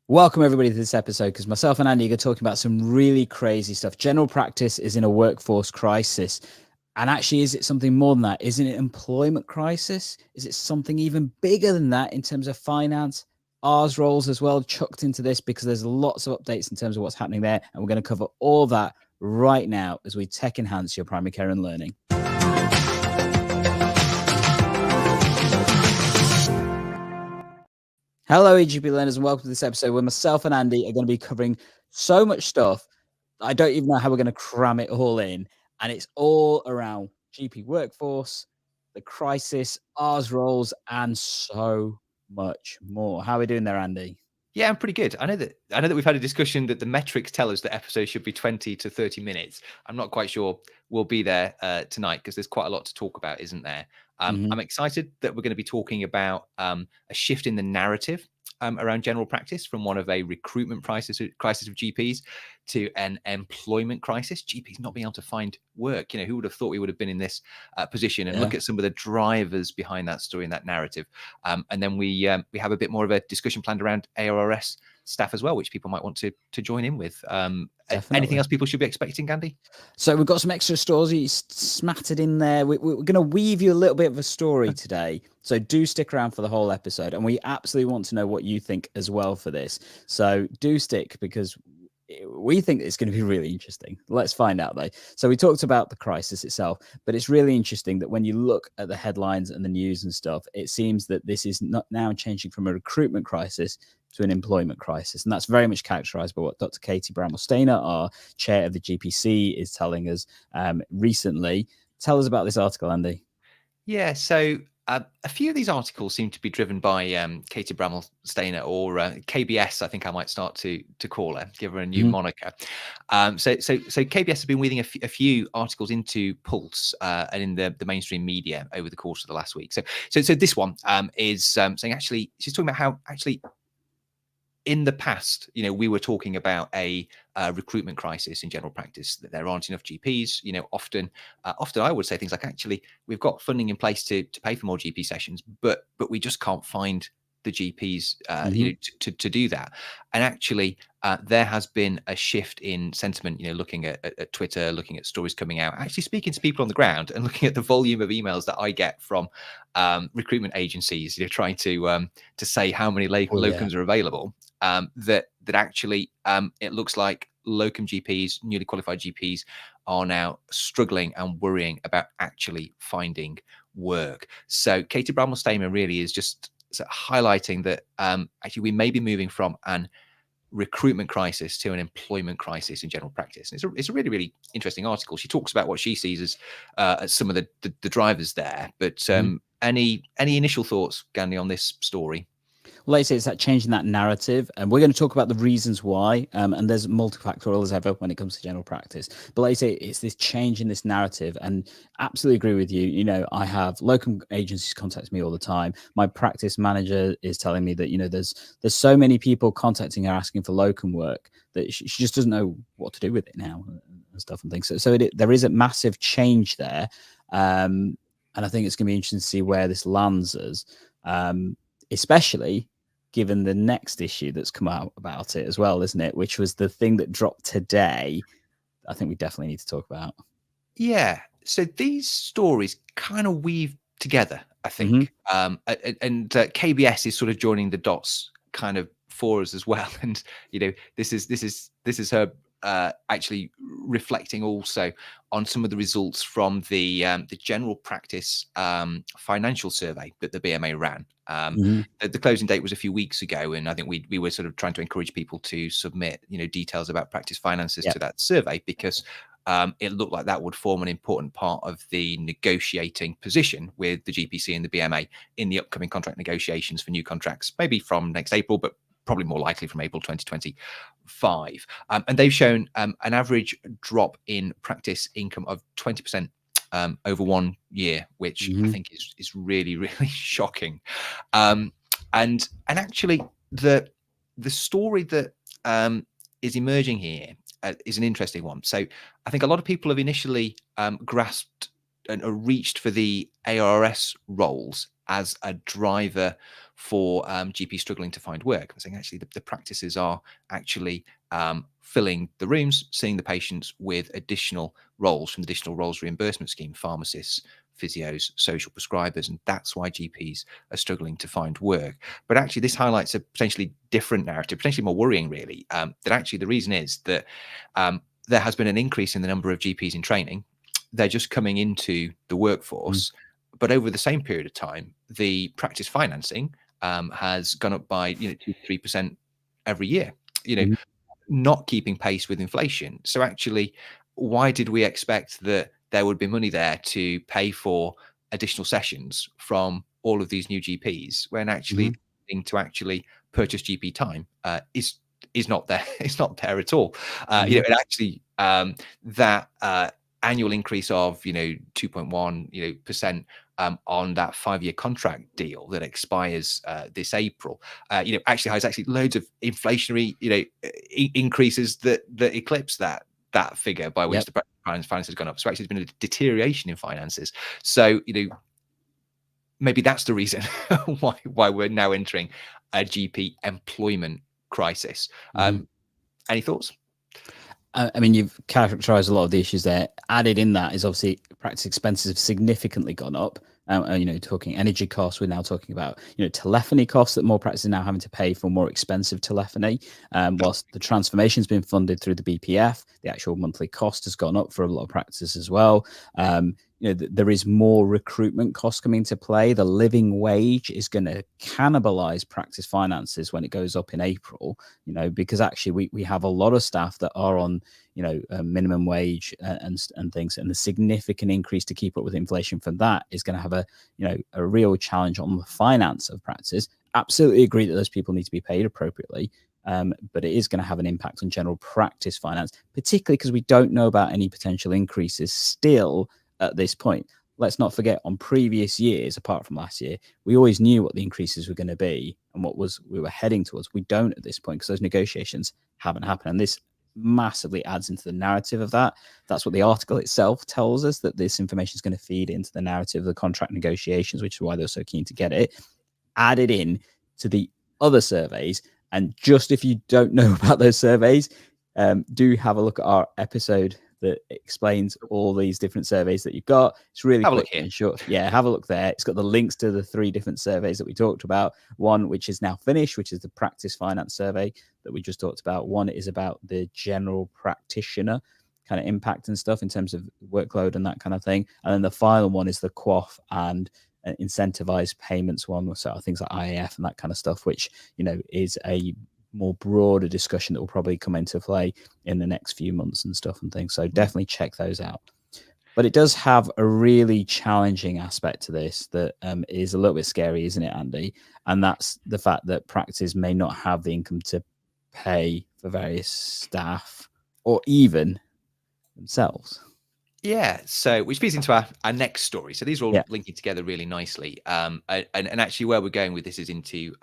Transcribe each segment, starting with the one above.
Welcome everybody to this episode because myself and Andy are talking about some really crazy stuff. General practice is in a workforce crisis. And actually, is it something more than that? Isn't it employment crisis? Is it something even bigger than that in terms of finance? ARRS roles as well chucked into this because there's lots of updates in terms of what's happening there. And we're going to cover all that right now as we tech enhance your primary care and learning. Hello, EGP learners, and welcome to this episode where myself and Andy are going to be covering so much stuff. I don't even know how we're going to cram it all in. And it's all around GP workforce, the crisis, ARRS roles, and so much more. How are we doing there, Andy? Yeah, I'm pretty good. I know that we've had a discussion that the metrics tell us that episodes should be 20 to 30 minutes. I'm not quite sure we'll be there tonight because there's quite a lot to talk about, isn't there? I'm excited that we're going to be talking about a shift in the narrative around general practice from one of a recruitment crisis of GPs to an employment crisis. GPs not being able to find work. Who would have thought we would have been in this position? And look at some of the drivers behind that story and that narrative. And then we have a bit more of a discussion planned around ARRS staff as well, which people might want to join in with. Anything else people should be expecting, Gandhi? So we've got some extra stories smattered in there. We're going to weave you a little bit of a story today. So do stick around for the whole episode. And we absolutely want to know what you think as well for this. So do stick because we think it's going to be really interesting. Let's find out though. So we talked about the crisis itself, but it's really interesting that when you look at the headlines and the news and stuff, it seems that this is not now changing from a recruitment crisis to an employment crisis. And that's very much characterized by what Dr. Katie Bramall-Stainer, our chair of the GPC, is telling us recently. Tell us about this article, Andy. Yeah, so a few of these articles seem to be driven by Katie Bramall-Stainer or KBS, I think I might start to call her, give her a new moniker. So KBS has been weaving a few articles into Pulse and in the mainstream media over the course of the last week. So this one is saying actually, she's talking about how actually in the past, we were talking about a recruitment crisis in general practice, that there aren't enough GPs. Often I would say things like, actually, we've got funding in place to pay for more GP sessions, but we just can't find the GPs, to do that. And actually, there has been a shift in sentiment. Looking at Twitter, looking at stories coming out, actually speaking to people on the ground, and looking at the volume of emails that I get from recruitment agencies, trying to say how many locums are available. That actually it looks like locum GPs, newly qualified GPs, are now struggling and worrying about actually finding work. So Katie Bramall-Stainer really is just highlighting that actually we may be moving from an recruitment crisis to an employment crisis in general practice. And it's a really, really interesting article. She talks about what she sees as some of the drivers there. But any initial thoughts, Gandhi, on this story? Well, like I say, it's that changing that narrative, and we're going to talk about the reasons why. And there's multifactorial as ever when it comes to general practice. But like I say, it's this change in this narrative, and absolutely agree with you. I have locum agencies contact me all the time. My practice manager is telling me that there's so many people contacting her asking for locum work that she just doesn't know what to do with it now and stuff and things. So there is a massive change there, and I think it's going to be interesting to see where this lands us, especially given the next issue that's come out about it as well, isn't it? Which was the thing that dropped today. I think we definitely need to talk about. Yeah. So these stories kind of weave together, I think. And KBS is sort of joining the dots kind of for us as well. And, this is her actually reflecting also on some of the results from the general practice financial survey that the BMA ran. The closing date was a few weeks ago, and I think we were sort of trying to encourage people to submit details about practice finances to that survey, because it looked like that would form an important part of the negotiating position with the GPC and the BMA in the upcoming contract negotiations for new contracts, maybe from next April, but probably more likely from April 2025. And they've shown an average drop in practice income of 20% over 1 year, which I think is really, really shocking. And actually, the story that is emerging here is an interesting one. So I think a lot of people have initially grasped and reached for the ARRS roles as a driver for GPs struggling to find work. I'm saying actually the practices are actually filling the rooms, seeing the patients with additional roles from the additional roles reimbursement scheme, pharmacists, physios, social prescribers, and that's why GPs are struggling to find work. But actually, this highlights a potentially different narrative, potentially more worrying, really. That actually the reason is that there has been an increase in the number of GPs in training. They're just coming into the workforce, but over the same period of time, the practice financing has gone up by 2-3% every year. Not keeping pace with inflation. So actually, why did we expect that there would be money there to pay for additional sessions from all of these new GPs when actually the thing to actually purchase GP time is not there. It's not there at all. It actually that annual increase of 2.1% on that 5-year contract deal that expires this April, actually has loads of inflationary increases that eclipse that figure by which the finance has gone up. So actually, there's been a deterioration in finances. So maybe that's the reason why we're now entering a GP employment crisis. Any thoughts? I mean, you've characterized a lot of the issues there. Added in that is obviously practice expenses have significantly gone up. Talking energy costs, we're now talking about, telephony costs that more practices are now having to pay for more expensive telephony. Whilst the transformation's been funded through the BPF, the actual monthly cost has gone up for a lot of practices as well. There is more recruitment costs coming into play. The living wage is going to cannibalize practice finances when it goes up in April, because actually we have a lot of staff that are on, minimum wage and things, and the significant increase to keep up with inflation from that is going to have a real challenge on the finance of practice. Absolutely agree that those people need to be paid appropriately. But it is going to have an impact on general practice finance, particularly because we don't know about any potential increases still at this point. Let's not forget, on previous years, apart from last year, we always knew what the increases were going to be and what we were heading towards. We don't at this point because those negotiations haven't happened. And this massively adds into the narrative of that. That's what the article itself tells us, that this information is going to feed into the narrative of the contract negotiations, which is why they're so keen to get it added in to the other surveys. And just if you don't know about those surveys, do have a look at our episode that explains all these different surveys that you've got. It's really quick and short. Yeah, have a look there. It's got the links to the 3 different surveys that we talked about. One, which is now finished, which is the practice finance survey that we just talked about. One is about the general practitioner kind of impact and stuff in terms of workload and that kind of thing. And then the final one is the QOF and incentivized payments one, so things like IAF and that kind of stuff, which is a more broader discussion that will probably come into play in the next few months and stuff and things. So definitely check those out. But it does have a really challenging aspect to this that is a little bit scary, isn't it, Andy? And that's the fact that practices may not have the income to pay for various staff or even themselves. Yeah, so which feeds into our next story. So these are all linking together really nicely. And actually where we're going with this is into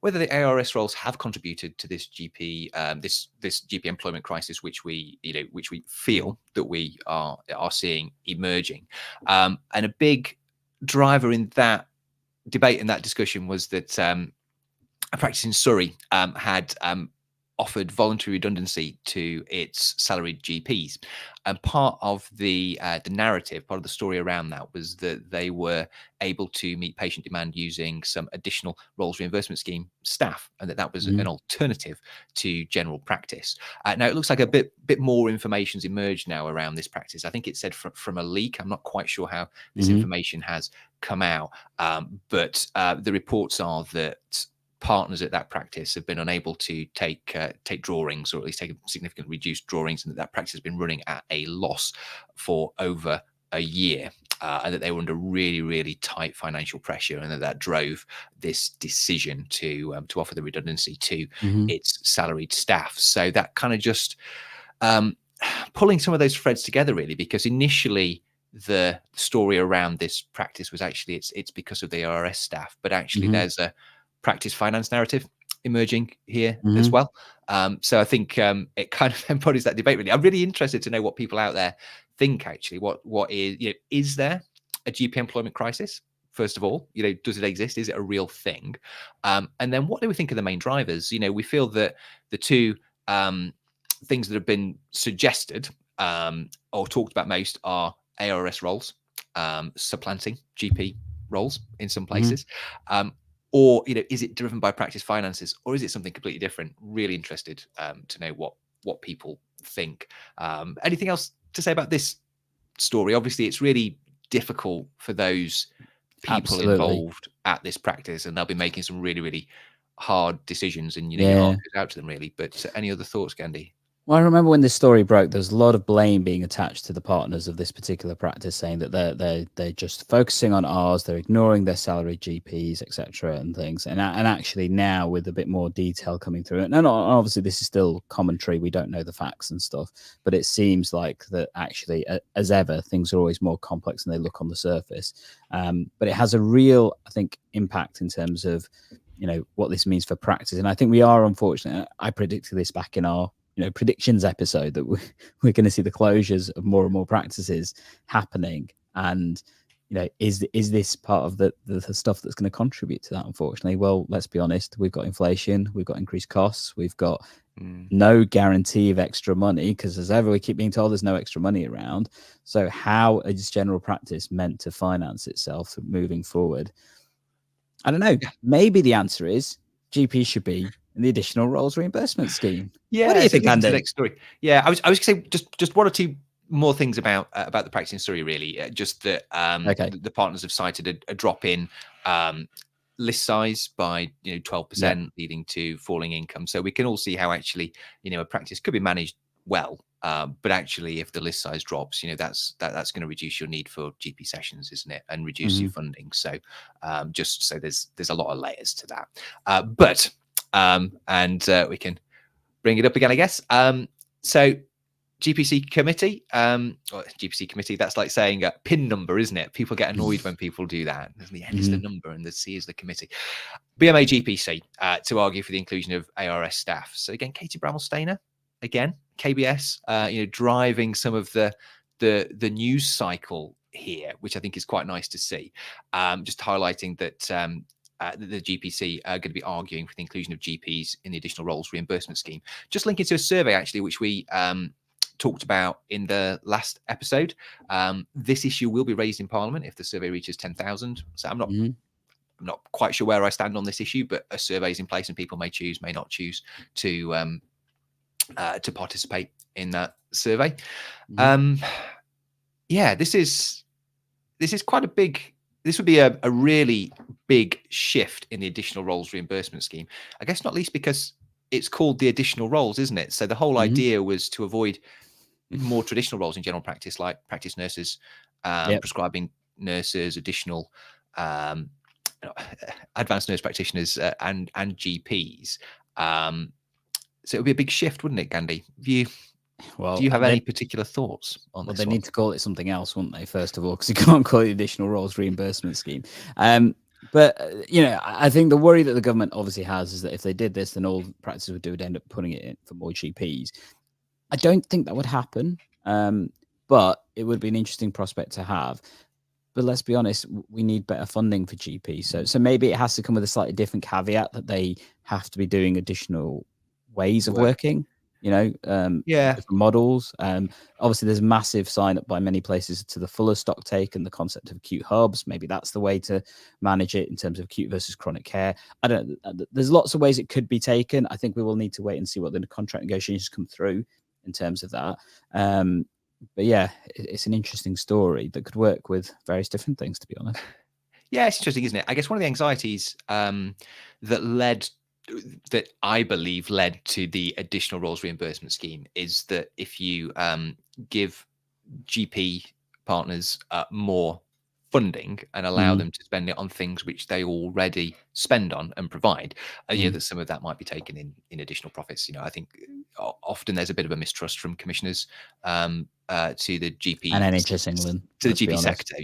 whether the ARRS roles have contributed to this GP this GP employment crisis, which we feel that we are seeing emerging. And a big driver in that debate and that discussion was that a practice in Surrey had offered voluntary redundancy to its salaried GPs, and part of the narrative, part of the story around that was that they were able to meet patient demand using some additional roles reimbursement scheme staff, and that was an alternative to general practice. Now it looks like a bit more information's emerged now around this practice. I think it said from a leak. I'm not quite sure how this information has come out, but the reports are that partners at that practice have been unable to take drawings, or at least take significantly reduced drawings, and that practice has been running at a loss for over a year, and that they were under really, really tight financial pressure, and that drove this decision to offer the redundancy to its salaried staff. So that kind of just pulling some of those threads together, really, because initially the story around this practice was actually it's because of the ARRS staff, but actually there's a practice finance narrative emerging here as well. So I think it kind of embodies that debate, really. I'm really interested to know what people out there think, actually. What is there a GP employment crisis? First of all, does it exist? Is it a real thing? And then what do we think are the main drivers? We feel that the two things that have been suggested or talked about most are ARRS roles, supplanting GP roles in some places. Or, is it driven by practice finances, or is it something completely different? Really interested to know what people think. Anything else to say about this story? Obviously, it's really difficult for those people involved at this practice, and they'll be making some really, really hard decisions, and your heart goes out to them, really. But any other thoughts, Gandhi? Well, I remember when this story broke, there was a lot of blame being attached to the partners of this particular practice, saying that they're just focusing on ARRS, they're ignoring their salaried GPs, etc., and things. And actually now, with a bit more detail coming through, and obviously this is still commentary, we don't know the facts and stuff, but it seems like that actually, as ever, things are always more complex than they look on the surface. But it has a real, I think, impact in terms of what this means for practice. And I think we are unfortunate. I predicted this back in our predictions episode that we're going to see the closures of more and more practices happening. And is this part of the stuff that's going to contribute to that? Unfortunately, well, let's be honest, we've got inflation, we've got increased costs, we've got no guarantee of extra money, because as ever we keep being told there's no extra money around. So how is general practice meant to finance itself moving forward? I don't know. Maybe the answer is GP should be in the additional roles reimbursement scheme. Yeah, what do you think, Andy? The next story. Yeah, I was going to say just one or two more things about the practicing story, really. Just that the partners have cited a drop in list size by 12%, leading to falling income. So we can all see how actually a practice could be managed well, but actually if the list size drops, that's going to reduce your need for GP sessions, isn't it, and reduce your funding. So just so there's a lot of layers to that, but we can bring it up again, I guess. So GPC committee, or GPC committee, that's like saying a PIN number, isn't it? People get annoyed when people do that. The N is the number and the C is the committee. BMA GPC to argue for the inclusion of ARRS staff. So again, Katie Bramall-Stainer, again, KBS, driving some of the news cycle here, which I think is quite nice to see. Just highlighting that the GPC are going to be arguing for the inclusion of GPs in the additional roles reimbursement scheme. Just linking to a survey, actually, which we talked about in the last episode. This issue will be raised in Parliament if the survey reaches 10,000. So I'm not quite sure where I stand on this issue, but a survey is in place and people may choose, may not choose to participate in that survey. Yeah, this is quite a big. This would be a really big shift in the additional roles reimbursement scheme. I guess not least because it's called the additional roles, isn't it? So the whole idea was to avoid more traditional roles in general practice, like practice nurses, prescribing nurses, additional advanced nurse practitioners, and GPs. So it would be a big shift, wouldn't it, Gandhi? Do you have any particular thoughts on this? Well, they need to call it something else, wouldn't they, first of all, because you can't call it the additional roles reimbursement scheme. But, I think the worry that the government obviously has is that if they did this, then all practices would end up putting it in for more GPs. I don't think that would happen, but it would be an interesting prospect to have. But let's be honest, we need better funding for GPs. So maybe it has to come with a slightly different caveat that they have to be doing additional ways of working. Different models. Obviously, there's massive sign up by many places to the fuller stock take and the concept of acute hubs. Maybe that's the way to manage it in terms of acute versus chronic care. I don't know. There's lots of ways it could be taken. I think we will need to wait and see what the contract negotiations come through in terms of that. But yeah, it's an interesting story that could work with various different things, to be honest. Yeah, it's interesting, isn't it? I guess one of the anxieties that I believe led to the additional roles reimbursement scheme is that if you give GP partners more funding and allow them to spend it on things which they already spend on and provide, that some of that might be taken in additional profits. I think often there's a bit of a mistrust from commissioners to the GP and NHS England, to the GP sector,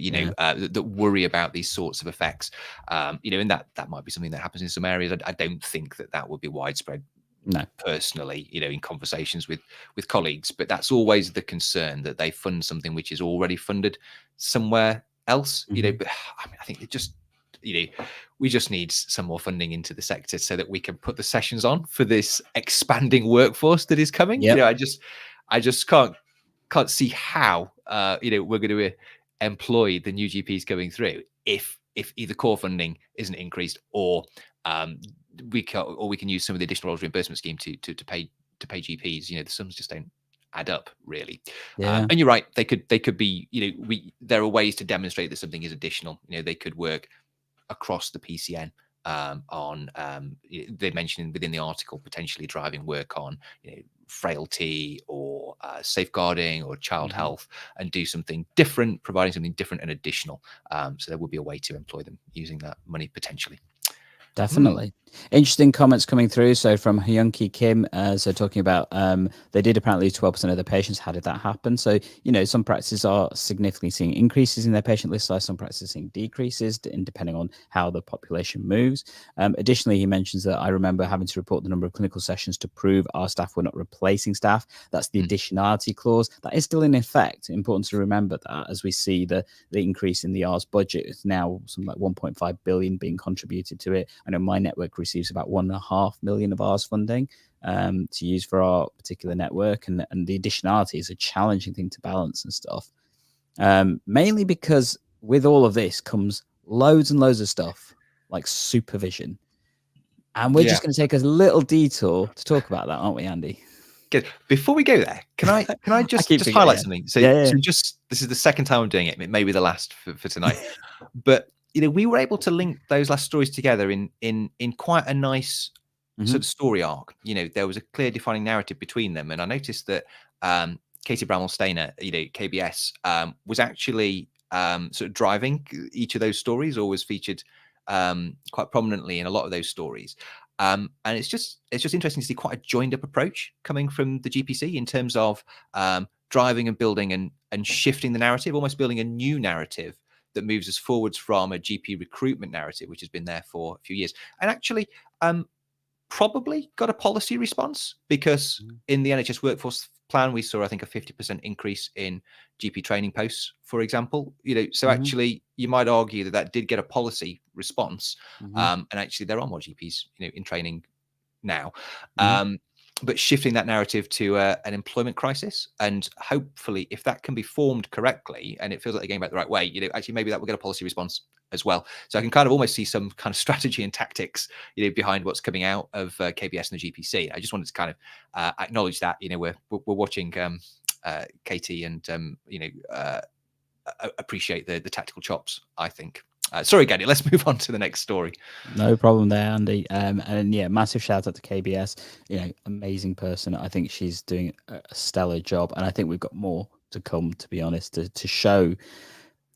that worry about these sorts of effects, and that might be something that happens in some areas. I don't think that would be widespread. No, personally, in conversations with colleagues, but that's always the concern, that they fund something which is already funded somewhere else, you know, Mm-hmm. but I mean, I think it just, you know, we just need some more funding into the sector so that we can put the sessions on for this expanding workforce that is coming. You Yep. know, I just can't see how, you know, we're going to employ the new GPs going through if either core funding isn't increased or we can use some of the additional roles reimbursement scheme to pay GPs. You know, the sums just don't add up really. Yeah. And you're right, they could be, you know, there are ways to demonstrate that something is additional. You know, they could work across the PCN on they mentioned within the article potentially driving work on, you know, frailty or safeguarding or child Mm-hmm. health, and do something different, providing something different and additional. So there would be a way to employ them using that money potentially. Definitely. Interesting comments coming through. So from Hyunki Kim, so talking about they did apparently 12% of the patients. How did that happen? So, you know, some practices are significantly seeing increases in their patient list size, some practices seeing decreases, depending on how the population moves. Additionally, he mentions that I remember having to report the number of clinical sessions to prove our staff were not replacing staff. That's the additionality clause. That is still in effect. Important to remember that as we see the increase in the ARRS budget. It's now something like 1.5 billion being contributed to it. I know my network receives about 1.5 million of ARRS funding to use for our particular network, and the additionality is a challenging thing to balance and stuff. Mainly because with all of this comes loads and loads of stuff like supervision, and we're just going to take a little detour to talk about that, aren't we, Andy? Good. Before we go there, can I just highlight something? So, just this is the second time I'm doing it. It may be the last for tonight, but you know, we were able to link those last stories together in quite a nice sort of story arc. You know, there was a clear defining narrative between them, and I noticed that Katie Bramall-Stainer, you know, KBS, was actually sort of driving each of those stories, or was featured quite prominently in a lot of those stories. And it's just interesting to see quite a joined up approach coming from the GPC in terms of driving and building and shifting the narrative, almost building a new narrative that moves us forwards from a GP recruitment narrative, which has been there for a few years, and actually probably got a policy response, because in the NHS workforce plan, we saw, I think, a 50% increase in GP training posts, for example. You know, so actually, you might argue that did get a policy response, and actually, there are more GPs, you know, in training now. But shifting that narrative to an employment crisis, and hopefully, if that can be formed correctly, and it feels like they're going back the right way, you know, actually maybe that will get a policy response as well. So I can kind of almost see some kind of strategy and tactics, you know, behind what's coming out of KBS and the GPC. I just wanted to kind of acknowledge that, you know, we're watching Katie and you know, appreciate the tactical chops, I think. Sorry, Gandhi, let's move on to the next story. No problem there, Andy. And yeah, massive shout out to KBS. You know, amazing person. I think she's doing a stellar job, and I think we've got more to come, to be honest, to show,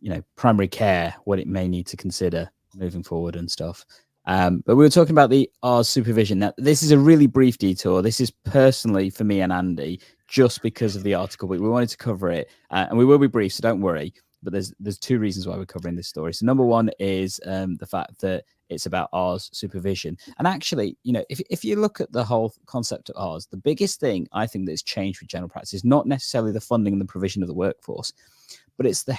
you know, primary care what it may need to consider moving forward and stuff. But we were talking about the ARRS supervision. Now, this is a really brief detour. This is personally for me and Andy, just because of the article, but we wanted to cover it, and we will be brief, so don't worry. But there's two reasons why we're covering this story. So number one is the fact that it's about ARRS supervision. And actually, you know, if you look at the whole concept of ARRS, the biggest thing I think that's changed with general practice is not necessarily the funding and the provision of the workforce, but it's the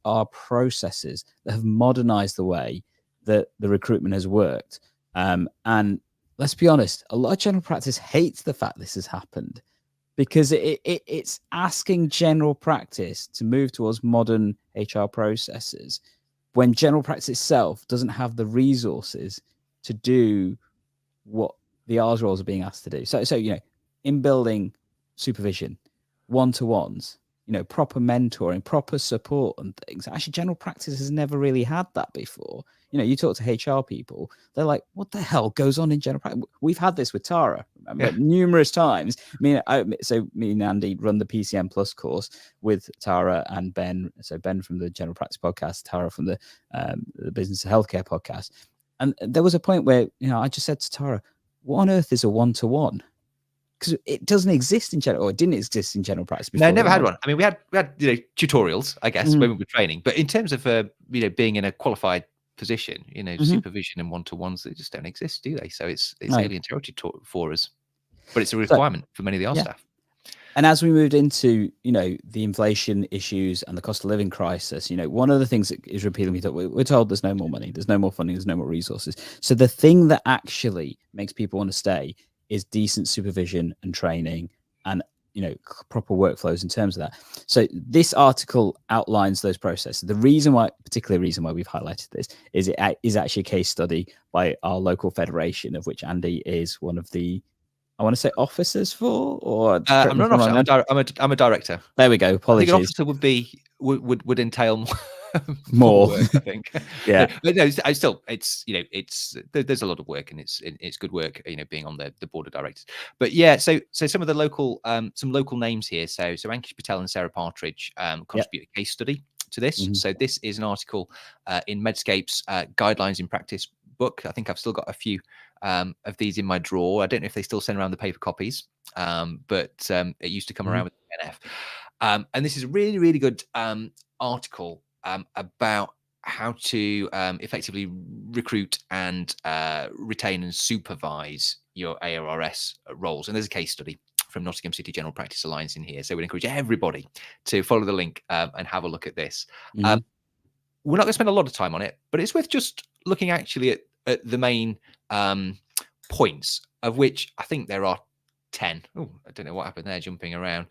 HR processes that have modernized the way that the recruitment has worked. And let's be honest, a lot of general practice hates the fact this has happened, because it's asking general practice to move towards modern HR processes when general practice itself doesn't have the resources to do what the ARRS roles are being asked to do. So you know, in building supervision, one-to-ones, you know, proper mentoring, proper support and things. Actually, general practice has never really had that before. You know, you talk to HR people, they're like, what the hell goes on in general practice? We've had this with Tara, remember, numerous times. Me and Andy run the PCM Plus course with Tara and Ben. So Ben from the General Practice podcast, Tara from the Business and Healthcare podcast. And there was a point where, you know, I just said to Tara, what on earth is a one-to-one? Because it doesn't exist in general, or it didn't exist in general practice before. No, never had one. I mean, we had you know, tutorials, I guess, when we were training, but in terms of you know, being in a qualified position, you know, supervision and one-to-ones, they just don't exist, do they? So it's alien territory for us, but it's a requirement for many of the ARRS staff. And as we moved into, the inflation issues and the cost of living crisis, one of the things that is repeatedly taught, we're told there's no more money, there's no more funding, there's no more resources. So the thing that actually makes people want to stay is decent supervision and training and, proper workflows in terms of that. So this article outlines those processes. The particular reason why we've highlighted this is it is actually a case study by our local federation, of which Andy is one of the, I want to say, officers for, or I'm not an officer. I'm a director. There we go. Apologies. I think an officer would entail more work, I think. Yeah. But no, I still, it's there's a lot of work, and it's good work, being on the board of directors. But yeah, so some of the local names here. So Ankish Patel and Sarah Partridge contribute a case study to this. So this is an article in Medscape's Guidelines in Practice book. I think I've still got a few of these in my drawer. I don't know if they still send around the paper copies, but it used to come around with the NF. And this is a really, really good article about how to effectively recruit and retain and supervise your ARRS roles. And there's a case study from Nottingham City General Practice Alliance in here. So we'd encourage everybody to follow the link and have a look at this. We're not going to spend a lot of time on it, but it's worth just looking actually at the main points, of which I think there are 10. Oh, I don't know what happened there, jumping around.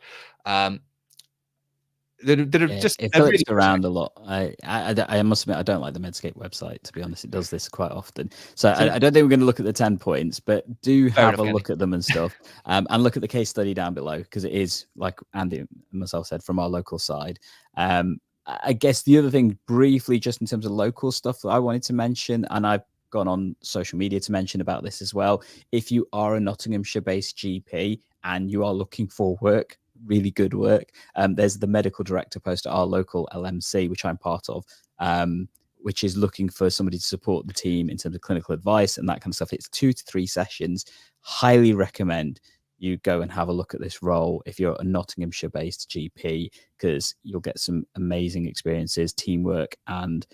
It flips around a lot. I must admit, I don't like the Medscape website, to be honest. It does this quite often. So I don't think we're going to look at the 10 points, but do have a look at them and stuff. And look at the case study down below, because it is, like Andy and myself said, from our local side. I guess the other thing, briefly, just in terms of local stuff that I wanted to mention, and I've gone on social media to mention about this as well. If you are a Nottinghamshire-based GP and you are looking for work, really good work, there's the medical director post at our local LMC, which I'm part of, which is looking for somebody to support the team in terms of clinical advice and that kind of stuff. It's 2 to 3 sessions. Highly recommend you go and have a look at this role if you're a Nottinghamshire-based GP, because you'll get some amazing experiences, teamwork, and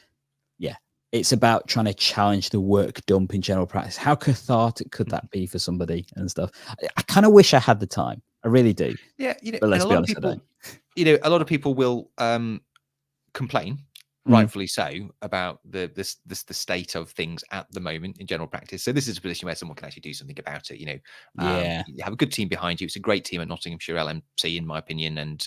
it's about trying to challenge the work dump in general practice. How cathartic could that be for somebody and stuff? I kind of wish I had the time. I really do. Yeah, but let's be honest, I don't. A lot of people will complain, rightfully so, about the state of things at the moment in general practice. So this is a position where someone can actually do something about it. You have a good team behind you. It's a great team at Nottinghamshire LMC, in my opinion, and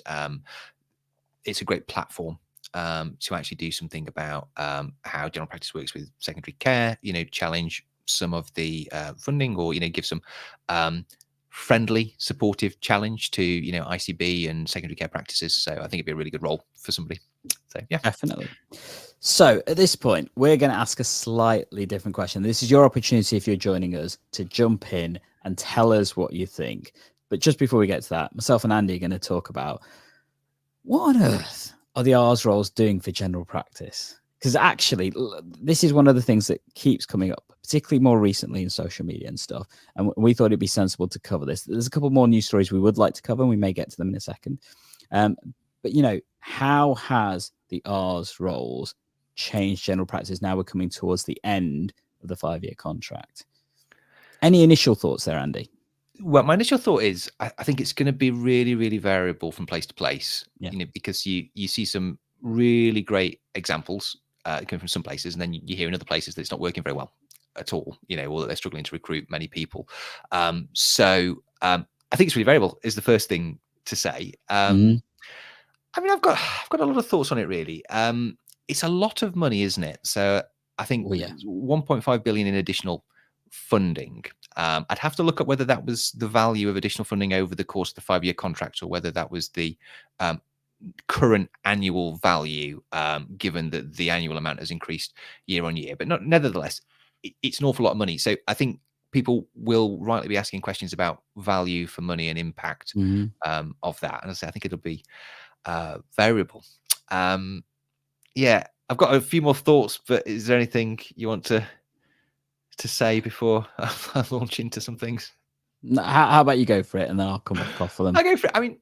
it's a great platform to actually do something about how general practice works with secondary care, challenge some of the funding, or, give some friendly, supportive challenge to, ICB and secondary care practices. So I think it'd be a really good role for somebody. So, yeah. Definitely. So at this point, we're going to ask a slightly different question. This is your opportunity, if you're joining us, to jump in and tell us what you think. But just before we get to that, myself and Andy are going to talk about what on earth are the ARRS roles doing for general practice? Because actually, this is one of the things that keeps coming up, particularly more recently in social media and stuff. And we thought it'd be sensible to cover this. There's a couple more news stories we would like to cover, and we may get to them in a second. But, how has the ARRS roles changed general practice now we're coming towards the end of the 5-year contract? Any initial thoughts there, Andy? Well, my initial thought is I think it's going to be really, really variable from place to place, because you see some really great examples coming from some places, and then you hear in other places that it's not working very well at all, or that they're struggling to recruit many people. So I think it's really variable is the first thing to say. I mean, I've got a lot of thoughts on it, really. It's a lot of money, isn't it? So I think 1.5 billion in additional funding. I'd have to look at whether that was the value of additional funding over the course of the 5-year contract, or whether that was the current annual value, given that the annual amount has increased year on year. But nevertheless, it's an awful lot of money. So I think people will rightly be asking questions about value for money and impact of that. And I think it'll be variable. I've got a few more thoughts, but is there anything you want to say before I launch into some things? How about you go for it, and then I'll come back off for them. I'll go for it. I mean,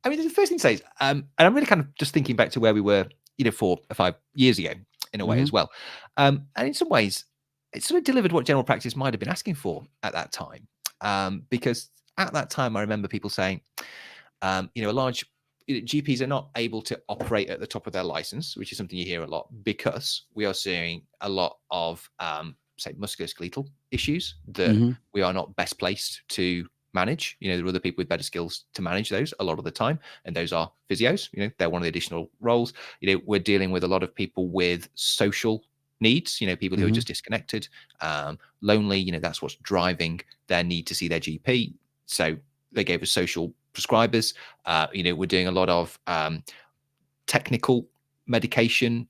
the first thing to say is, and I'm really kind of just thinking back to where we were, 4 or 5 years ago, in a way as well. And in some ways, it sort of delivered what general practice might have been asking for at that time. Because at that time, I remember people saying, you know, GPs are not able to operate at the top of their license, which is something you hear a lot, because we are seeing a lot of, say, musculoskeletal issues that we are not best placed to manage. You know, there are other people with better skills to manage those a lot of the time, and those are physios. You know, they're one of the additional roles. You know, we're dealing with a lot of people with social needs, you know, people who are just disconnected, lonely. You know, that's what's driving their need to see their GP. So they gave us social prescribers. You know, we're doing a lot of technical medication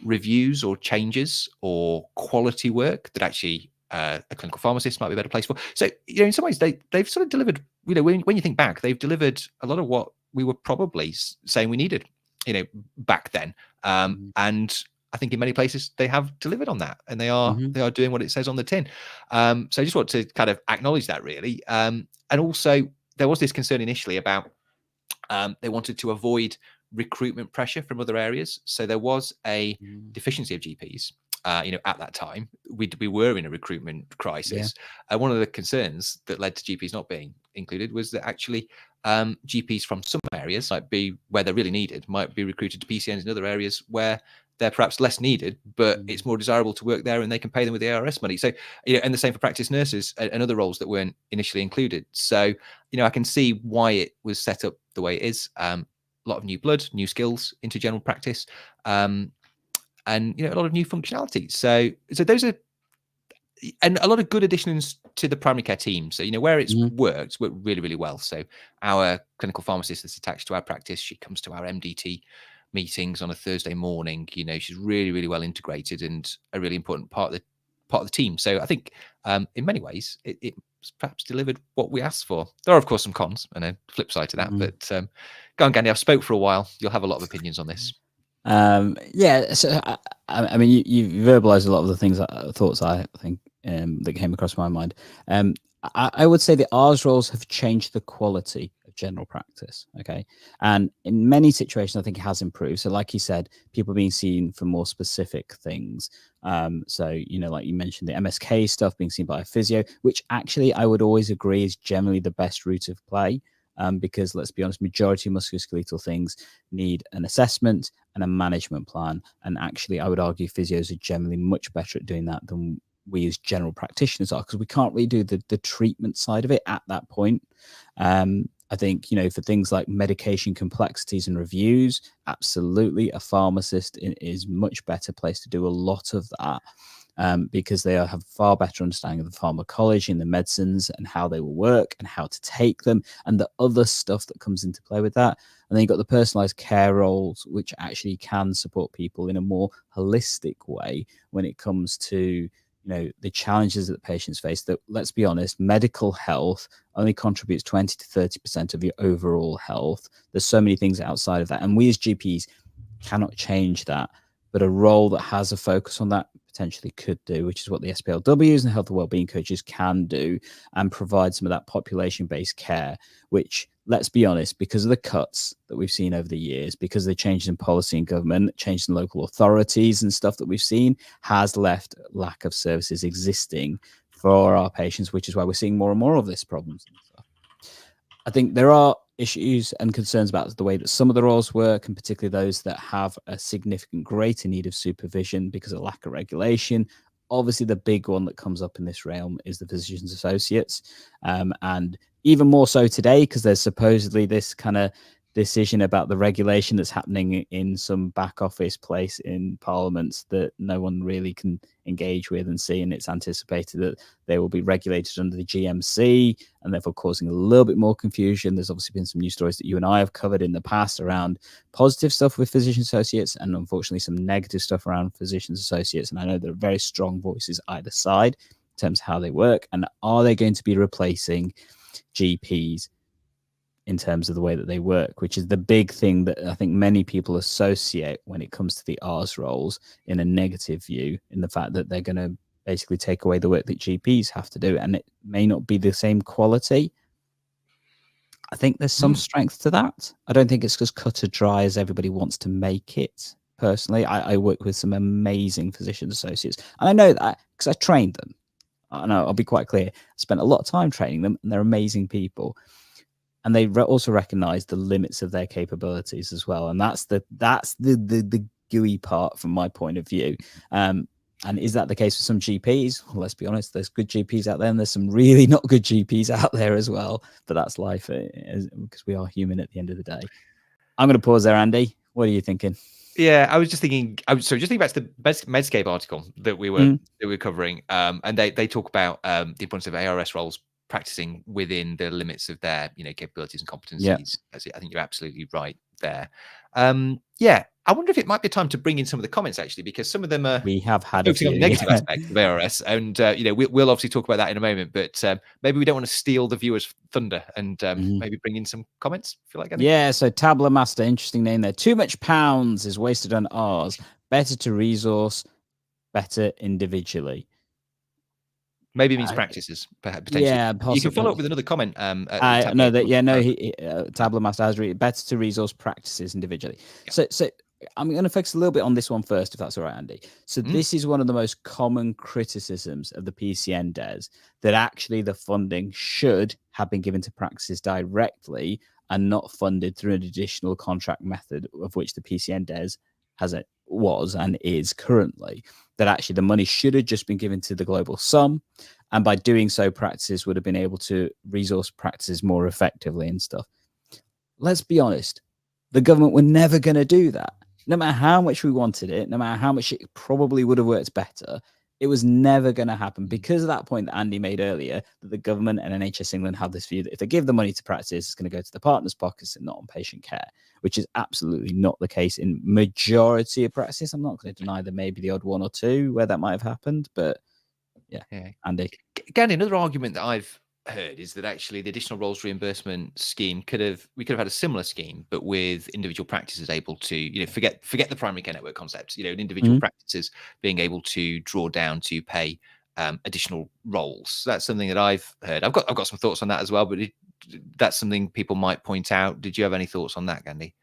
reviews or changes or quality work that actually a clinical pharmacist might be a better place for. So, you know, in some ways they've sort of delivered, you know, when you think back, they've delivered a lot of what we were probably saying we needed, you know, back then. And I think in many places they have delivered on that, and they are doing what it says on the tin. So I just want to kind of acknowledge that, really. And also there was this concern initially about they wanted to avoid recruitment pressure from other areas. So there was a deficiency of GPs. You know, at that time, we were in a recruitment crisis. One of the concerns that led to GPs not being included was that actually GPs from some areas, like where they're really needed, might be recruited to PCNs in other areas where they're perhaps less needed, but it's more desirable to work there, and they can pay them with the ARRS money. So, you know, and the same for practice nurses and other roles that weren't initially included. So, you know, I can see why it was set up the way it is. A lot of new blood, new skills into general practice, and, you know, a lot of new functionality. So those are, and a lot of good additions to the primary care team. So, you know, where it's worked really, really well. So our clinical pharmacist that's attached to our practice, she comes to our MDT meetings on a Thursday morning. You know, she's really, really well integrated and a really important part of the team. So I think in many ways it perhaps delivered what we asked for. There are of course some cons and a flip side to that, but go on, Gandhi. I've spoke for a while. You'll have a lot of opinions on this. Yeah, so I mean, you verbalized a lot of the things, thoughts I think that came across my mind. I would say the ARRS roles have changed the quality of general practice. Okay, and in many situations, I think it has improved. So, like you said, people being seen for more specific things. So, you know, like you mentioned, the MSK stuff being seen by a physio, which actually I would always agree is generally the best route of play. Because let's be honest, majority of musculoskeletal things need an assessment and a management plan. And actually, I would argue physios are generally much better at doing that than we as general practitioners are, because we can't really do the treatment side of it at that point. I think, you know, for things like medication complexities and reviews, absolutely, a pharmacist is much better placed to do a lot of that. Because they have far better understanding of the pharmacology and the medicines and how they will work and how to take them and the other stuff that comes into play with that. And then you've got the personalized care roles, which actually can support people in a more holistic way when it comes to, you know, the challenges that patients face. That, let's be honest, medical health only contributes 20 to 30% of your overall health. There's so many things outside of that, and we as GPs cannot change that. But a role that has a focus on that potentially could do, which is what the SPLWs and health and wellbeing coaches can do, and provide some of that population-based care, which, let's be honest, because of the cuts that we've seen over the years, because of the changes in policy in government, changes in local authorities and stuff that we've seen, has left lack of services existing for our patients, which is why we're seeing more and more of this problems and stuff. I think there are issues and concerns about the way that some of the roles work, and particularly those that have a significant greater need of supervision because of lack of regulation. Obviously, the big one that comes up in this realm is the physician's associates, and even more so today, because there's supposedly this kind of decision about the regulation that's happening in some back office place in parliaments that no one really can engage with and see, and it's anticipated that they will be regulated under the GMC, and therefore causing a little bit more confusion. There's obviously been some news stories that you and I have covered in the past around positive stuff with physician associates, and unfortunately some negative stuff around physicians associates, and I know there are very strong voices either side in terms of how they work, and are they going to be replacing GPs in terms of the way that they work, which is the big thing that I think many people associate when it comes to the ARRS roles in a negative view, in the fact that they're going to basically take away the work that GPs have to do, and it may not be the same quality. I think there's some strength to that. I don't think it's as cut and dry as everybody wants to make it. Personally, I work with some amazing physician associates, and I know that because I trained them. I know, I'll be quite clear. I spent a lot of time training them, and they're amazing people. and they also recognize the limits of their capabilities as well. And that's the gooey part from my point of view. And is that the case for some GPs? Well, let's be honest, there's good GPs out there, and there's some really not good GPs out there as well. But that's life, because we are human at the end of the day. I'm going to pause there, Andy. What are you thinking? Yeah, I was just thinking. Just thinking back to the Medscape article that we were covering, and they talk about the importance of ARRS roles practicing within the limits of their capabilities and competencies. I think you're absolutely right there. Yeah, I wonder if it might be time to bring in some of the comments, actually, because some of them are we have had focusing a few, on negative aspects of ARRS, and we'll obviously talk about that in a moment. But maybe we don't want to steal the viewers' thunder, and maybe bring in some comments. If you like, Gandhi. Yeah. So Tabler Master, interesting name there. Too much pounds is wasted on ARRS. Better to resource, better individually. Maybe it means practices, potentially. Yeah, possibly. You can follow up with another comment. Tabler Master has better to resource practices individually. Yeah. So I'm going to focus a little bit on this one first, if that's all right, Andy. So this is one of the most common criticisms of the PCN-DES, that actually the funding should have been given to practices directly and not funded through an additional contract method, of which the PCN-DES was and is currently. That actually the money should have just been given to the global sum, and by doing so, practices would have been able to resource practices more effectively and stuff. Let's be honest, the government were never going to do that. No matter how much we wanted it, no matter how much it probably would have worked better, it was never going to happen, because of that point that Andy made earlier, that the government and NHS England have this view that if they give the money to practice, it's going to go to the partners' pockets and not on patient care, which is absolutely not the case in majority of practices. I'm not going to deny there may be the odd one or two where that might have happened, but yeah. Andy. Gandhi, another argument that I've heard is that actually the additional roles reimbursement scheme we could have had a similar scheme, but with individual practices able to forget the primary care network concept, individual practices being able to draw down to pay additional roles. That's something that I've heard. I've got some thoughts on that as well, but that's something people might point out. Did you have any thoughts on that, Gandhi?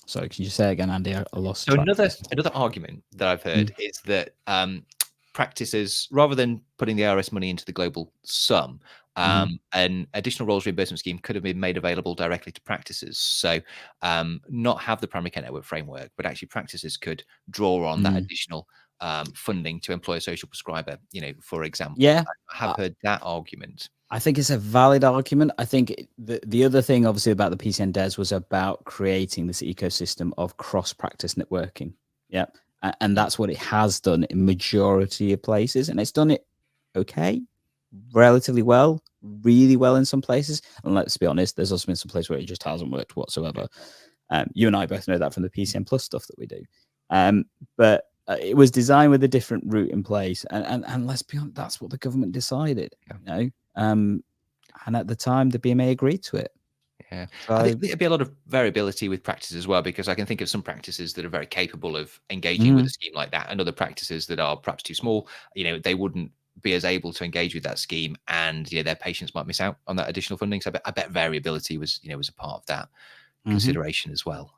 Sorry, can you say again, Andy? I lost track. Another argument that I've heard is that practices, rather than putting the ARRS money into the global sum, an additional roles reimbursement scheme could have been made available directly to practices. So not have the primary care network framework, but actually practices could draw on that additional funding to employ a social prescriber, for example. Yeah, I have heard that argument. I think it's a valid argument. I think the other thing, obviously, about the PCN-DES was about creating this ecosystem of cross-practice networking. Yeah. And that's what it has done in majority of places. And it's done it okay, relatively well, really well in some places. And let's be honest, there's also been some places where it just hasn't worked whatsoever. You and I both know that from the PCN Plus stuff that we do. But it was designed with a different route in place. And let's be honest, that's what the government decided. And at the time, the BMA agreed to it. Yeah, I think there'd be a lot of variability with practices as well, because I can think of some practices that are very capable of engaging with a scheme like that, and other practices that are perhaps too small. They wouldn't be as able to engage with that scheme, and their patients might miss out on that additional funding. So I bet variability was was a part of that consideration as well.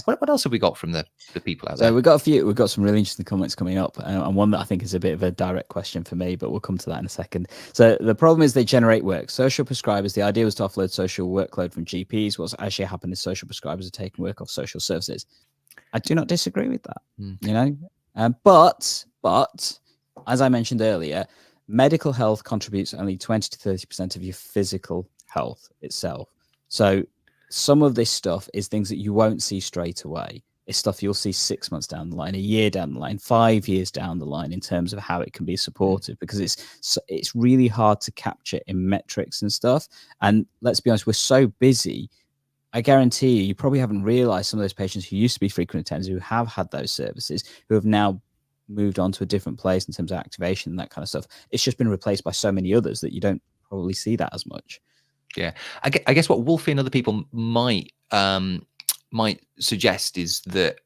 What else have we got from the people out there? So we've got some really interesting comments coming up, and one that I think is a bit of a direct question for me, but we'll come to that in a second. So the problem is they generate work. Social prescribers, the idea was to offload social workload from GPs. What's actually happened is social prescribers are taking work off social services. I do not disagree with that, but as I mentioned earlier, medical health contributes only 20 to 30% of your physical health itself. So some of this stuff is things that you won't see straight away. It's stuff you'll see 6 months down the line, a year down the line, 5 years down the line, in terms of how it can be supported, because it's really hard to capture in metrics and stuff. And let's be honest, we're so busy. I guarantee you probably haven't realized some of those patients who used to be frequent attenders, who have had those services, who have now moved on to a different place in terms of activation and that kind of stuff. It's just been replaced by so many others that you don't probably see that as much. Yeah, I guess what Wolfie and other people might suggest is that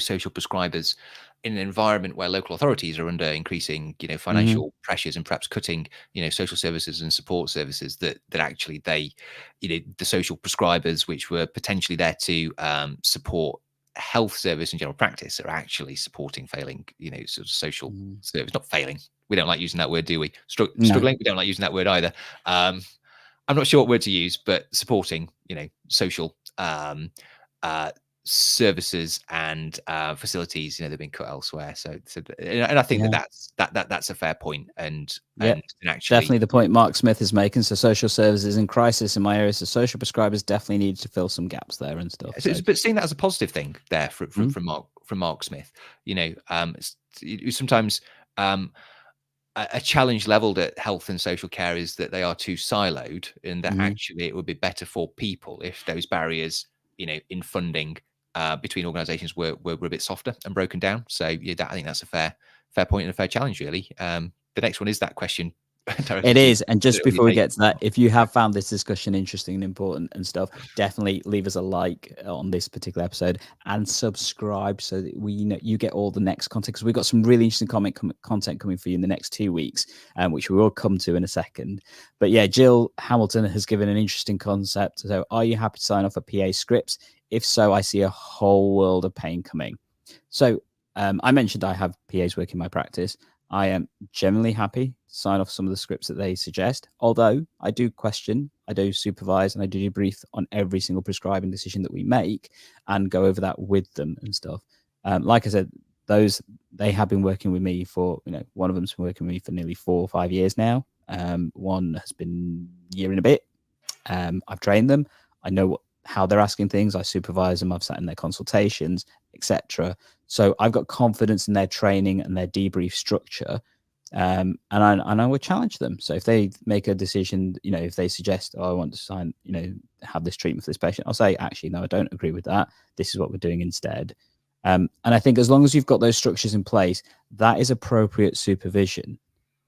social prescribers, in an environment where local authorities are under increasing financial pressures and perhaps cutting social services and support services, that actually they the social prescribers, which were potentially there to support health service and general practice, are actually supporting failing sort of social service. Not failing, we don't like using that word, do we? Struggling, we don't like using that word either. I'm not sure what word to use, but supporting, social services and facilities, they've been cut elsewhere. So and I think Yeah. that's a fair point. And Yeah, actually, definitely the point Mark Smith is making. So social services in crisis in my area, so social prescribers definitely need to fill some gaps there and stuff. So, but seeing that as a positive thing there mm, from Mark Smith, sometimes a challenge leveled at health and social care is that they are too siloed, and that actually it would be better for people if those barriers, in funding between organisations were a bit softer and broken down. So I think that's a fair point and a fair challenge, really. The next one is that question. it is. And just What do you before we think? get to that, if you have found this discussion interesting and important and stuff, definitely leave us a like on this particular episode and subscribe so that you get all the next content, because we've got some really interesting content coming for you in the next 2 weeks, which we will come to in a second. But yeah, Jill Hamilton has given an interesting concept. So are you happy to sign off for PA scripts? If so, I see a whole world of pain coming. So I mentioned I have PAs working in my practice. I am generally happy to sign off some of the scripts that they suggest, although I do question, I do supervise, and I do debrief on every single prescribing decision that we make and go over that with them and stuff. Like I said, they have been working with me for, one of them's been working with me for nearly 4 or 5 years now. One has been a year and a bit. I've trained them. I know how they're asking things. I supervise them. I've sat in their consultations, etc. So I've got confidence in their training and their debrief structure. And I would challenge them. So if they make a decision, if they suggest, I want to sign, have this treatment for this patient, I'll say, actually, no, I don't agree with that. This is what we're doing instead. And I think as long as you've got those structures in place, that is appropriate supervision.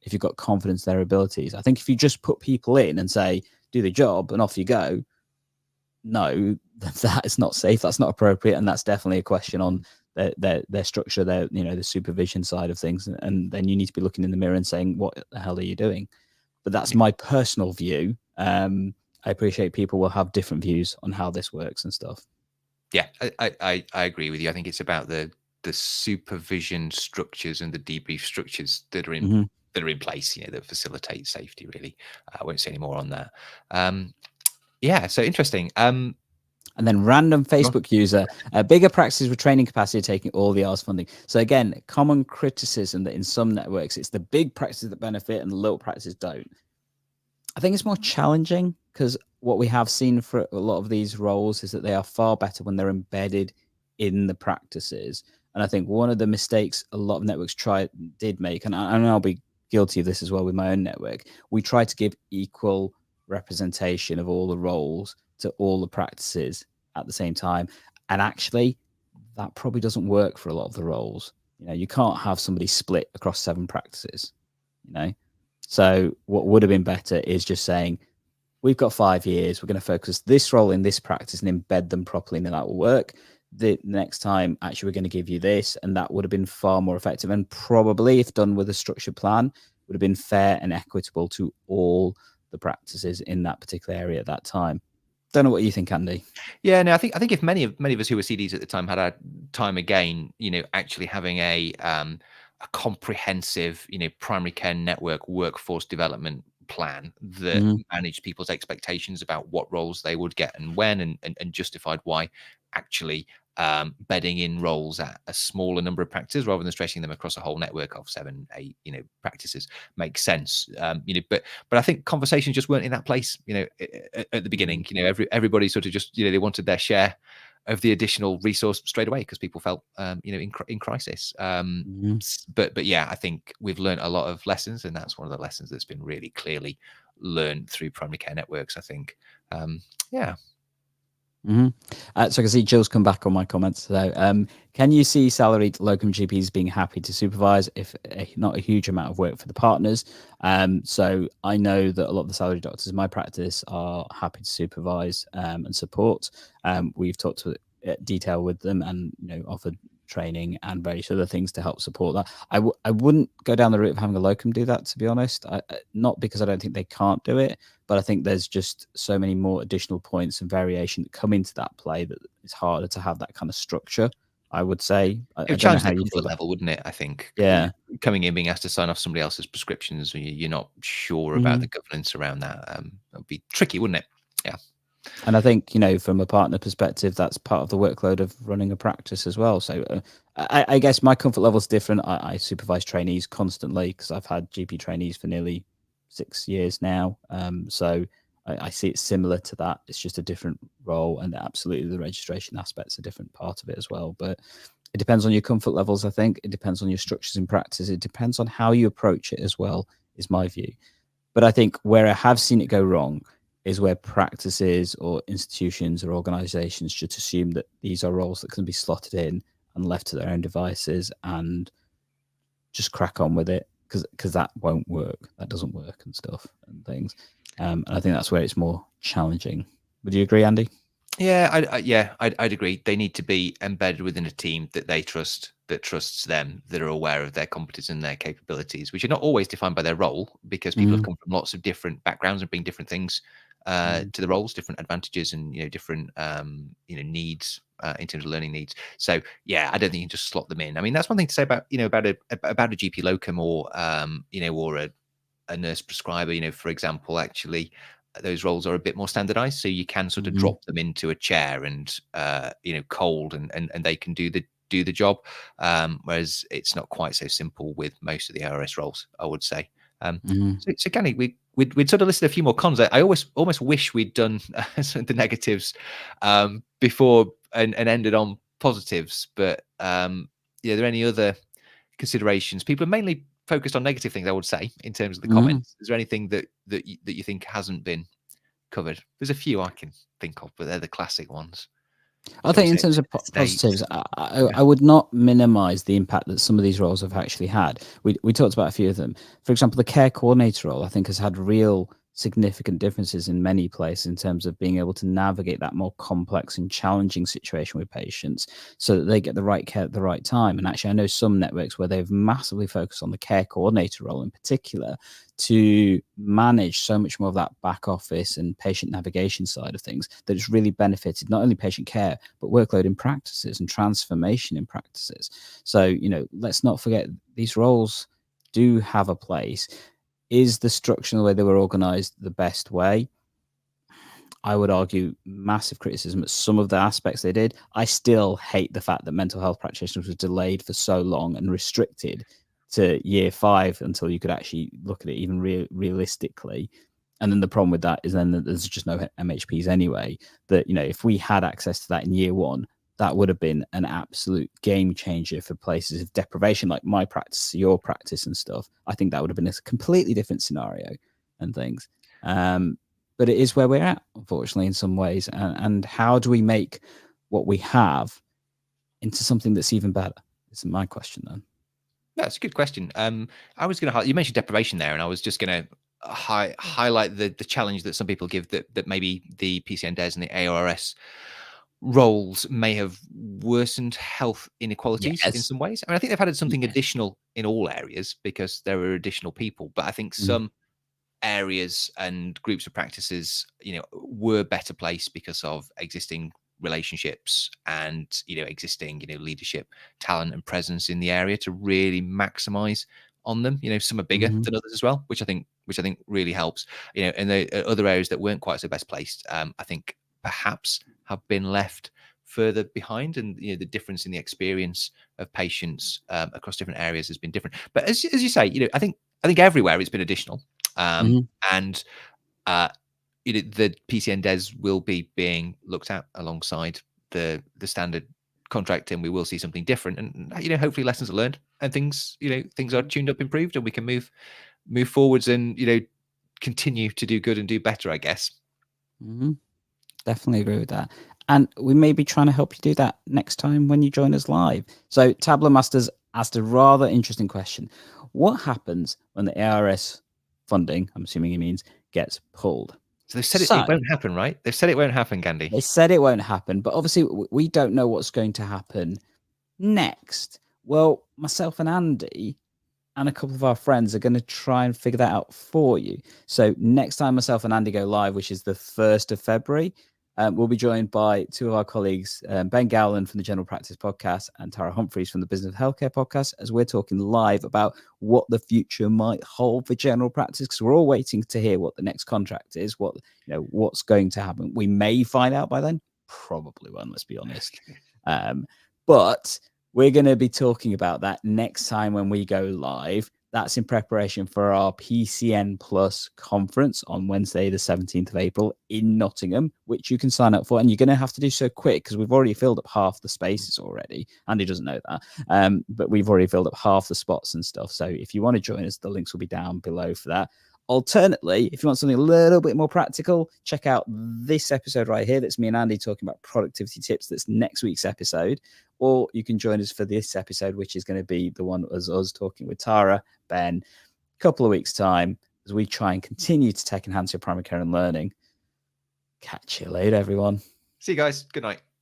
If you've got confidence in their abilities, I think if you just put people in and say, do the job and off you go, no, that is not safe. That's not appropriate. And that's definitely a question on their structure, the supervision side of things. And then you need to be looking in the mirror and saying, what the hell are you doing? But that's my personal view. I appreciate people will have different views on how this works and stuff. Yeah, I agree with you. I think it's about the supervision structures and the debrief structures that are in place, that facilitate safety, really. I won't say any more on that. Yeah, so interesting. And then random Facebook user, bigger practices with training capacity taking all the ARRS funding. So again, common criticism that in some networks, it's the big practices that benefit and the little practices don't. I think it's more challenging because what we have seen for a lot of these roles is that they are far better when they're embedded in the practices. And I think one of the mistakes a lot of networks did make, and I'll be guilty of this as well with my own network, we try to give equal representation of all the roles to all the practices at the same time. And actually, that probably doesn't work for a lot of the roles. You can't have somebody split across 7 practices, So what would have been better is just saying, we've got 5 years, we're going to focus this role in this practice and embed them properly, and that will work. The next time, actually, we're going to give you this, and that would have been far more effective. And probably, if done with a structured plan, would have been fair and equitable to all the practices in that particular area at that time. Don't know what you think, Andy. Yeah, no, I think if many of us who were CDs at the time had our time again, actually having a comprehensive, primary care network workforce development plan that managed people's expectations about what roles they would get and when, and justified why actually bedding in roles at a smaller number of practices rather than stretching them across a whole network of 7, 8, practices makes sense. But I think conversations just weren't in that place, at the beginning. Everybody sort of just, they wanted their share of the additional resource straight away because people felt, in crisis. But yeah, I think we've learned a lot of lessons, and that's one of the lessons that's been really clearly learned through primary care networks, I think. Yeah. So I can see Jill's come back on my comments. So can you see salaried locum GPs being happy to supervise if not a huge amount of work for the partners? So I know that a lot of the salaried doctors in my practice are happy to supervise and support. We've talked to detail with them and offered training and various other things to help support that. I wouldn't go down the route of having a locum do that, to be honest. Not because I don't think they can't do it, but I think there's just so many more additional points and variation that come into that play that it's harder to have that kind of structure I would say. It I would don't know challenge how their you comfort feel about. level, wouldn't it? I think Yeah. coming in being asked to sign off somebody else's prescriptions, when you're not sure about the governance around that, that'd be tricky, wouldn't it? Yeah. And I think, from a partner perspective, that's part of the workload of running a practice as well. So I guess my comfort level is different. I supervise trainees constantly because I've had GP trainees for nearly 6 years now. So I see it similar to that. It's just a different role, and absolutely the registration aspect's a different part of it as well. But it depends on your comfort levels, I think. It depends on your structures in practice. It depends on how you approach it as well, is my view. But I think where I have seen it go wrong is where practices or institutions or organizations just assume that these are roles that can be slotted in and left to their own devices and just crack on with it, because that won't work. That doesn't work and stuff and things. And I think that's where it's more challenging. Would you agree, Andy? Yeah, I'd agree. They need to be embedded within a team that they trust, that trusts them, that are aware of their competence and their capabilities, which are not always defined by their role, because people have come from lots of different backgrounds and bring different things to the roles, different advantages, and different needs in terms of learning needs. So yeah, I don't think you can just slot them in. I mean, that's one thing to say about about a GP locum or or a nurse prescriber. For example, actually those roles are a bit more standardized, so you can sort of drop them into a chair and cold, and they can do the job, whereas it's not quite so simple with most of the ARRS roles, I would say. So Gandhi, we'd sort of listed a few more cons. I almost wish we'd done the negatives before and ended on positives, but are there any other considerations? People are mainly focused on negative things, I would say, in terms of the comments. Is there anything that you think hasn't been covered? There's a few I can think of, but they're the classic ones. I think in terms of positives, I would not minimize the impact that some of these roles have actually had. We talked about a few of them. For example, the care coordinator role, I think, has had real significant differences in many places in terms of being able to navigate that more complex and challenging situation with patients so that they get the right care at the right time. And actually, I know some networks where they've massively focused on the care coordinator role in particular to manage so much more of that back office and patient navigation side of things, that it's really benefited not only patient care, but workload in practices and transformation in practices. So, let's not forget these roles do have a place. Is the structure and the way they were organized the best way? I would argue massive criticism at some of the aspects they did. I still hate the fact that mental health practitioners was delayed for so long and restricted to year 5 until you could actually look at it even realistically. And then the problem with that is then that there's just no MHPs anyway. That, if we had access to that in year 1, that would have been an absolute game changer for places of deprivation like my practice, your practice and stuff. I think that would have been a completely different scenario and things. But it is where we're at, unfortunately, in some ways. And how do we make what we have into something that's even better? Is my question then. That's a good question. I was going to you mentioned deprivation there, and I was just going to highlight the challenge that some people give that maybe the PCN-DES and the ARRS roles may have worsened health inequalities in some ways. I mean, I think they've added something additional in all areas because there are additional people, but I think some areas and groups of practices, were better placed because of existing relationships and existing leadership, talent, and presence in the area to really maximize on them. Some are bigger than others as well, which I think really helps. And the other areas that weren't quite so best placed, I think perhaps have been left further behind, and the difference in the experience of patients across different areas has been different. But as you say, I think everywhere it's been additional. And the PCN-DES will be being looked at alongside the standard contract, and we will see something different. And hopefully lessons are learned, and things are tuned up, improved, and we can move forwards and continue to do good and do better, I guess. Definitely agree with that. And we may be trying to help you do that next time when you join us live. So Tableau Masters asked a rather interesting question. What happens when the ARRS funding, I'm assuming he means, gets pulled? So they've said it won't happen, right? They've said it won't happen, Gandhi. They said it won't happen, but obviously we don't know what's going to happen next. Well, myself and Andy and a couple of our friends are going to try and figure that out for you. So next time myself and Andy go live, which is the 1st of February, We'll be joined by two of our colleagues, Ben Gowland from the General Practice Podcast and Tara Humphreys from the Business of Healthcare Podcast, as we're talking live about what the future might hold for general practice, because we're all waiting to hear what the next contract is, what's going to happen. We may find out by then, probably won't, let's be honest. But we're going to be talking about that next time when we go live. That's in preparation for our PCN Plus conference on Wednesday, the 17th of April in Nottingham, which you can sign up for. And you're going to have to do so quick because we've already filled up half the spaces already. Andy doesn't know that, but we've already filled up half the spots and stuff. So if you want to join us, the links will be down below for that. Alternately, if you want something a little bit more practical, check out this episode right here. That's me and Andy talking about productivity tips. That's next week's episode. Or you can join us for this episode, which is going to be the one as us talking with Tara, Ben, a couple of weeks' time, as we try and continue to tech enhance your primary care and learning. Catch you later, everyone. See you guys. Good night.